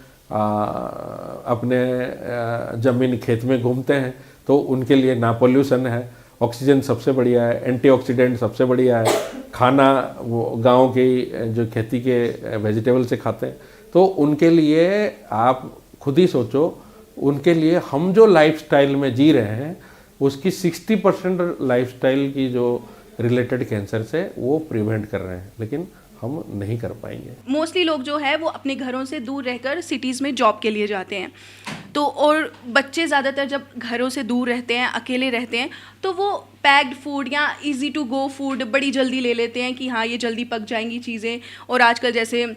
ज़मीन खेत में घूमते हैं, तो उनके लिए ना पोल्यूशन है, ऑक्सीजन सबसे बढ़िया है, एंटीऑक्सीडेंट सबसे बढ़िया है, खाना वो गांव की जो खेती के वेजिटेबल से खाते हैं। तो उनके लिए आप खुद ही सोचो, उनके लिए हम जो लाइफस्टाइल में जी रहे हैं उसकी 60% लाइफस्टाइल की जो रिलेटेड कैंसर से वो प्रिवेंट कर रहे हैं, लेकिन हम नहीं कर पाएंगे। मोस्टली लोग जो है वो अपने घरों से दूर रहकर सिटीज़ में जॉब के लिए जाते हैं, तो और बच्चे ज़्यादातर जब घरों से दूर रहते हैं, अकेले रहते हैं, तो वो पैक्ड फूड या इजी टू गो फूड बड़ी जल्दी ले लेते हैं कि हाँ ये जल्दी पक जाएंगी चीज़ें। और आजकल जैसे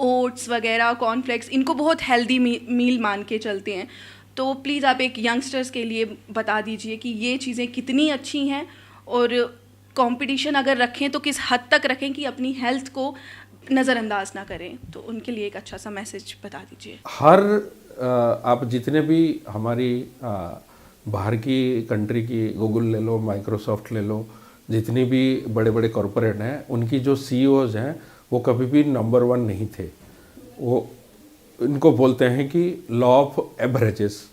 ओट्स वगैरह, कॉर्नफ्लेक्स, इनको बहुत हेल्दी मील मान के चलते हैं। तो प्लीज़ आप एक यंगस्टर्स के लिए बता दीजिए कि ये चीज़ें कितनी अच्छी हैं और कंपटीशन अगर रखें तो किस हद तक रखें कि अपनी हेल्थ को नज़रअंदाज ना करें। तो उनके लिए एक अच्छा सा मैसेज बता दीजिए। आप जितने भी हमारी बाहर की कंट्री की गूगल ले लो, माइक्रोसॉफ्ट ले लो, जितनी भी बड़े बड़े कॉरपोरेट हैं, उनकी जो CEOs हैं वो कभी भी नंबर 1 नहीं थे। वो इनको बोलते हैं कि लॉ ऑफ एवरेजेस।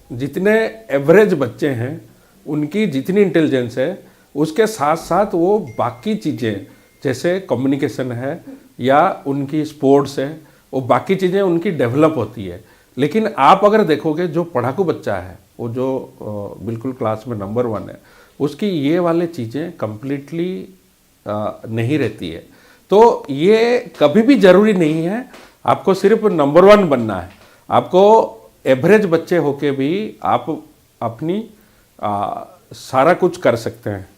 जितने एवरेज बच्चे हैं उनकी जितनी इंटेलिजेंस है उसके साथ साथ वो बाकी चीज़ें जैसे कम्युनिकेशन है या उनकी स्पोर्ट्स है, वो बाकी चीज़ें उनकी डेवलप होती है। लेकिन आप अगर देखोगे जो पढ़ाकू बच्चा है, वो जो बिल्कुल क्लास में नंबर 1 है, उसकी ये वाले चीज़ें कंप्लीटली नहीं रहती है। तो ये कभी भी ज़रूरी नहीं है आपको सिर्फ नंबर 1 बनना है। आपको एवरेज बच्चे होके भी आप अपनी सारा कुछ कर सकते हैं।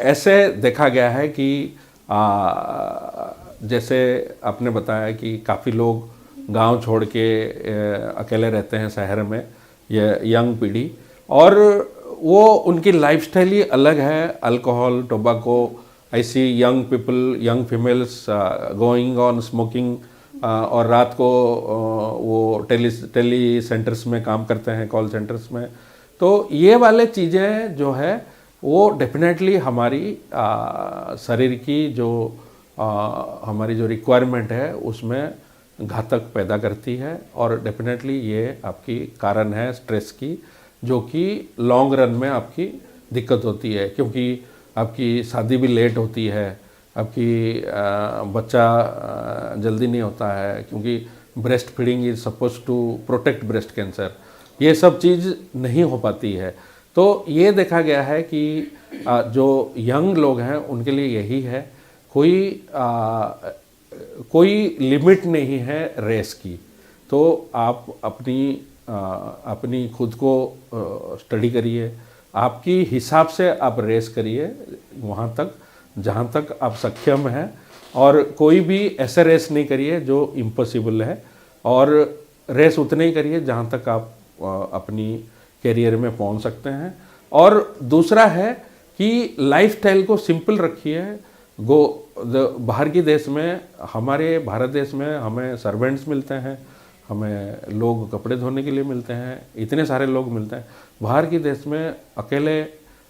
ऐसे देखा गया है कि जैसे आपने बताया कि काफ़ी लोग गांव छोड़ के अकेले रहते हैं शहर में, ये यंग पीढ़ी, और वो उनकी लाइफस्टाइल ही अलग है। अल्कोहल, टोबैको, ऐसी young people, young females going on smoking, और रात को वो टेली सेंटर्स में काम करते हैं, कॉल सेंटर्स में। तो ये वाले चीज़ें जो है वो डेफिनेटली हमारी शरीर की जो हमारी जो रिक्वायरमेंट है उसमें घातक पैदा करती है, और डेफिनेटली ये आपकी कारण है स्ट्रेस की, जो कि लॉन्ग रन में आपकी दिक्कत होती है। क्योंकि आपकी शादी भी लेट होती है, आपकी बच्चा जल्दी नहीं होता है, क्योंकि breast feeding is suppose to protect breast cancer. ये सब चीज़ नहीं हो पाती है। तो ये देखा गया है कि जो यंग लोग हैं उनके लिए यही है, कोई लिमिट नहीं है रेस की। तो आप अपनी खुद को स्टडी करिए, आपकी हिसाब से आप रेस करिए वहाँ तक जहाँ तक आप सक्षम हैं, और कोई भी ऐसे रेस नहीं करिए जो इम्पॉसिबल है, और रेस उतने ही करिए जहाँ तक आप अपनी कैरियर में पहुँच सकते हैं। और दूसरा है कि लाइफस्टाइल को सिंपल रखिए। बाहर की देश में, हमारे भारत देश में हमें सर्वेंट्स मिलते हैं, हमें लोग कपड़े धोने के लिए मिलते हैं, इतने सारे लोग मिलते हैं। बाहर की देश में अकेले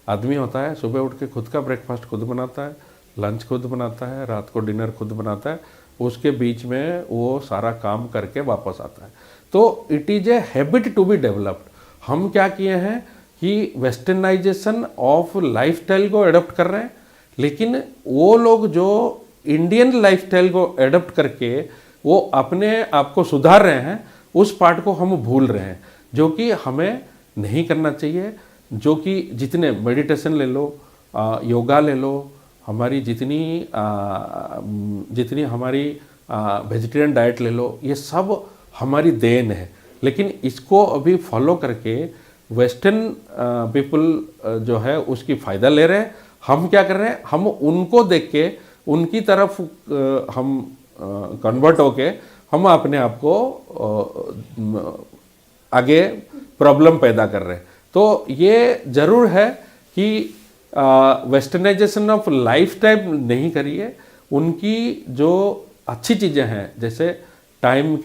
आदमी होता है, सुबह उठ के खुद का ब्रेकफास्ट खुद बनाता है, लंच खुद बनाता है, रात को डिनर खुद बनाता है, उसके बीच में वो सारा काम करके वापस आता है। तो it is a habit to be developed. हम क्या किए हैं कि वेस्टर्नाइजेशन ऑफ लाइफस्टाइल को एडॉप्ट कर रहे हैं, लेकिन वो लोग जो इंडियन लाइफस्टाइल को एडॉप्ट करके वो अपने आप को सुधार रहे हैं, उस पार्ट को हम भूल रहे हैं, जो कि हमें नहीं करना चाहिए। जो कि जितने मेडिटेशन ले लो, योगा ले लो, हमारी जितनी हमारी वेजिटेरियन डाइट ले लो, ये सब हमारी देन है। लेकिन इसको अभी फॉलो करके वेस्टर्न पीपल जो है उसकी फ़ायदा ले रहे हैं। हम क्या कर रहे हैं, हम उनको देख के उनकी तरफ हम कन्वर्ट होके हम अपने आप को आगे प्रॉब्लम पैदा कर रहे हैं। तो ये ज़रूर है कि वेस्टर्नाइजेशन ऑफ लाइफस्टाइल नहीं करिए, उनकी जो अच्छी चीज़ें हैं, जैसे टाइम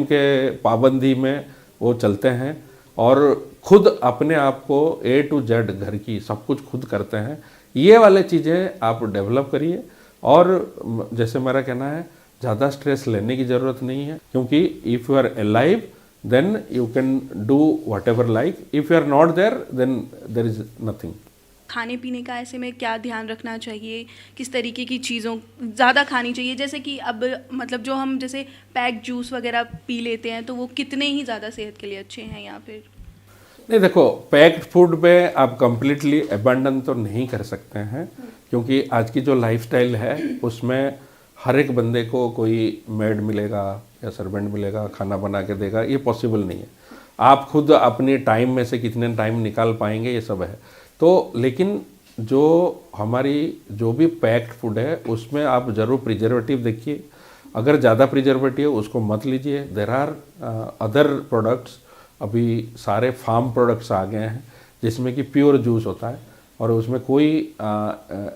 के पाबंदी में वो चलते हैं और खुद अपने आप को A to Z घर की सब कुछ खुद करते हैं। ये वाले चीज़ें आप डेवलप करिए। और जैसे मेरा कहना है, ज़्यादा स्ट्रेस लेने की ज़रूरत नहीं है, क्योंकि if you are alive then you can do whatever like, if you are not there then there is nothing. खाने पीने का ऐसे में क्या ध्यान रखना चाहिए, किस तरीके की चीज़ों ज़्यादा खानी चाहिए? जैसे कि अब मतलब जो हम जैसे पैक जूस वगैरह पी लेते हैं, तो वो कितने ही ज़्यादा सेहत के लिए अच्छे हैं, या फिर? नहीं, देखो, पैक्ड फूड में आप कंप्लीटली अबैंडन तो नहीं कर सकते हैं, क्योंकि आज की जो लाइफस्टाइल है उसमें हर एक बंदे को कोई मेड मिलेगा या सर्वेंट मिलेगा, खाना बना के देगा, ये पॉसिबल नहीं है। आप खुद अपनी टाइम में से कितने टाइम निकाल पाएंगे, ये सब है। तो लेकिन जो हमारी जो भी पैक्ड फूड है उसमें आप ज़रूर प्रिजर्वेटिव देखिए। अगर ज़्यादा प्रिजर्वेटिव उसको मत लीजिए। देर आर अदर प्रोडक्ट्स, अभी सारे फार्म प्रोडक्ट्स आ गए हैं जिसमें कि प्योर जूस होता है और उसमें कोई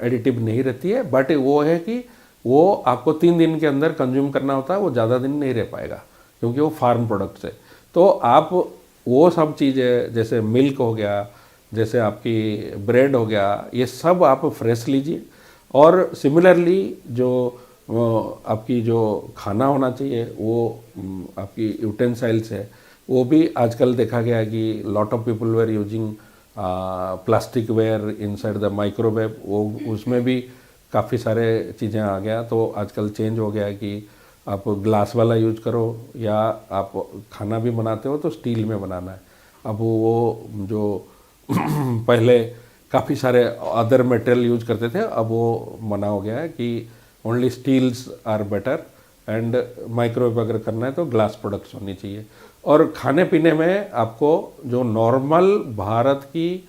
एडिटिव नहीं रहती है, बट वो है कि वो आपको 3 दिन के अंदर कंज्यूम करना होता है, वो ज़्यादा दिन नहीं रह पाएगा क्योंकि वो फार्म प्रोडक्ट्स है। तो आप वो सब चीज़ें, जैसे मिल्क हो गया, जैसे आपकी ब्रेड हो गया, ये सब आप फ्रेश लीजिए। और सिमिलरली जो आपकी जो खाना होना चाहिए वो आपकी यूटेंसाइल्स है, वो भी आजकल देखा गया है कि lot of people were using plastic ware inside the microwave, वो उसमें भी काफ़ी सारे चीज़ें आ गया। तो आजकल चेंज हो गया है कि आप ग्लास वाला यूज करो, या आप खाना भी बनाते हो तो स्टील में बनाना है। अब वो जो पहले काफ़ी सारे अदर मटेरियल यूज करते थे, अब वो मना हो गया है कि only steels are better, and microwave अगर करना है तो ग्लास प्रोडक्ट्स होनी चाहिए। और खाने पीने में आपको जो नॉर्मल भारत की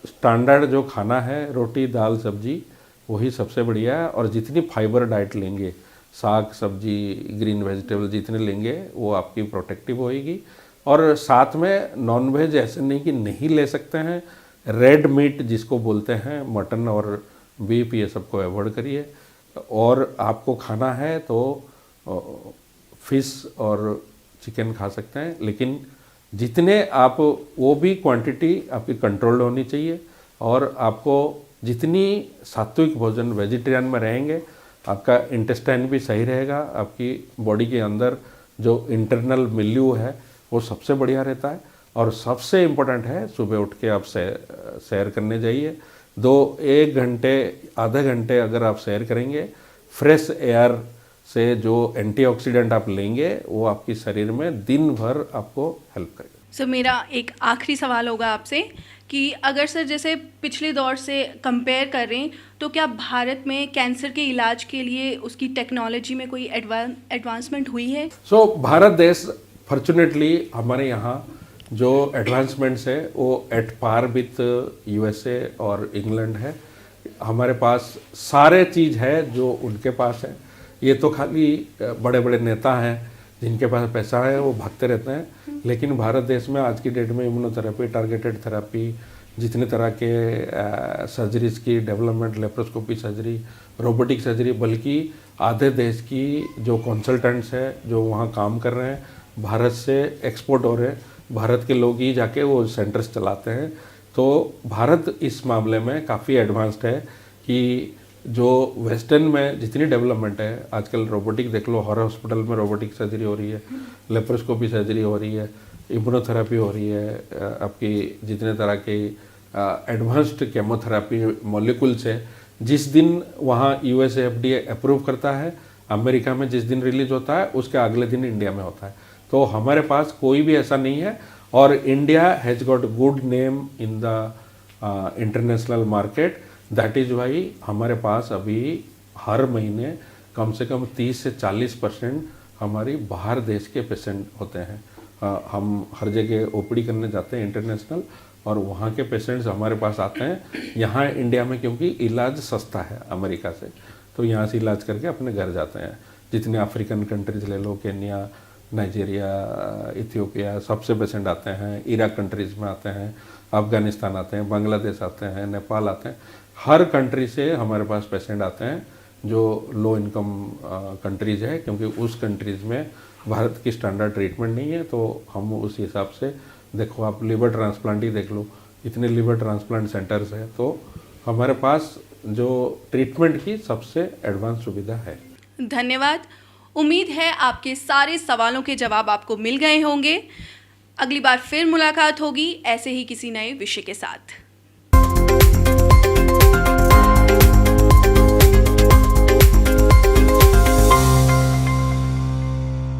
स्टैंडर्ड जो खाना है, रोटी दाल सब्जी, वही सबसे बढ़िया है। और जितनी फाइबर डाइट लेंगे, साग सब्जी ग्रीन वेजिटेबल जितने लेंगे, वो आपकी प्रोटेक्टिव होएगी। और साथ में नॉनवेज ऐसे नहीं कि नहीं ले सकते हैं, रेड मीट जिसको बोलते हैं, मटन और बीफ, ये सबको अवॉइड करिए। और आपको खाना है तो फिश और चिकन खा सकते हैं, लेकिन जितने आप, वो भी क्वांटिटी आपकी कंट्रोल्ड होनी चाहिए। और आपको जितनी सात्विक भोजन वेजिटेरियन में रहेंगे, आपका इंटेस्टाइन भी सही रहेगा, आपकी बॉडी के अंदर जो इंटरनल मिल्यू है वो सबसे बढ़िया रहता है। और सबसे इम्पोर्टेंट है, सुबह उठ के आप सैर करने जाइए। 1 घंटे आधे घंटे अगर आप सैर करेंगे, फ्रेश एयर से जो एंटीऑक्सीडेंट आप लेंगे, वो आपके शरीर में दिन भर आपको हेल्प करेगा। सर, मेरा एक आखिरी सवाल होगा आपसे कि अगर सर जैसे पिछले दौर से कंपेयर करें, तो क्या भारत में कैंसर के इलाज के लिए उसकी टेक्नोलॉजी में कोई एडवांसमेंट हुई है? भारत देश फॉर्चुनेटली हमारे यहाँ जो एडवांसमेंट्स है वो एट पार विथ USA और इंग्लैंड है। हमारे पास सारे चीज़ है जो उनके पास है। ये तो खाली बड़े बड़े नेता हैं जिनके पास पैसा है, वो भागते रहते हैं। लेकिन भारत देश में आज की डेट में इम्यूनोथेरेपी, टारगेटेड थेरेपी, जितने तरह के सर्जरीज की development, laparoscopy surgery, robotic surgery, बल्कि आधे देश की जो कंसल्टेंट्स हैं जो वहाँ काम कर रहे हैं, भारत से एक्सपोर्ट हो रहे हैं। भारत के लोग ही जाके वो सेंटर्स चलाते हैं। तो भारत इस मामले में काफ़ी एडवांस्ड है कि जो वेस्टर्न में जितनी डेवलपमेंट है, आजकल रोबोटिक देख लो, हर हॉस्पिटल में रोबोटिक सर्जरी हो रही है, लेप्रोस्कोपी सर्जरी हो रही है, इम्यूनोथेरेपी हो रही है, आपकी जितने तरह की एडवांस्ड केमोथेरेपी मॉलिक्यूल्स है। जिस दिन वहाँ USA FDA अप्रूव करता है, अमेरिका में जिस दिन रिलीज होता है, उसके अगले दिन इंडिया में होता है। तो हमारे पास कोई भी ऐसा नहीं है। और India has got good name in the international market. That is why हमारे पास अभी हर महीने कम से कम 30 से 40% हमारी बाहर देश के पेशेंट होते हैं। हम हर जगह OPD करने जाते हैं इंटरनेशनल, और वहाँ के पेशेंट्स हमारे पास आते हैं यहाँ इंडिया में, क्योंकि इलाज सस्ता है अमेरिका से। तो यहाँ से इलाज करके अपने घर जाते हैं। जितने अफ्रीकन कंट्रीज ले लो, केन्या, नाइजीरिया, इथियोपिया, सबसे पेशेंट आते हैं। इराक कंट्रीज़ में आते हैं, अफ़गानिस्तान आते हैं, बांग्लादेश आते हैं, नेपाल आते हैं। हर कंट्री से हमारे पास पेशेंट आते हैं जो लो इनकम कंट्रीज़ है, क्योंकि उस कंट्रीज़ में भारत की स्टैंडर्ड ट्रीटमेंट नहीं है। तो हम उस हिसाब से, देखो आप लिवर ट्रांसप्लांट ही देख लो, इतने लिवर ट्रांसप्लांट सेंटर्स हैं, तो हमारे पास जो ट्रीटमेंट की सबसे एडवांस सुविधा है। धन्यवाद। उम्मीद है आपके सारे सवालों के जवाब आपको मिल गए होंगे। अगली बार फिर मुलाकात होगी ऐसे ही किसी नए विषय के साथ।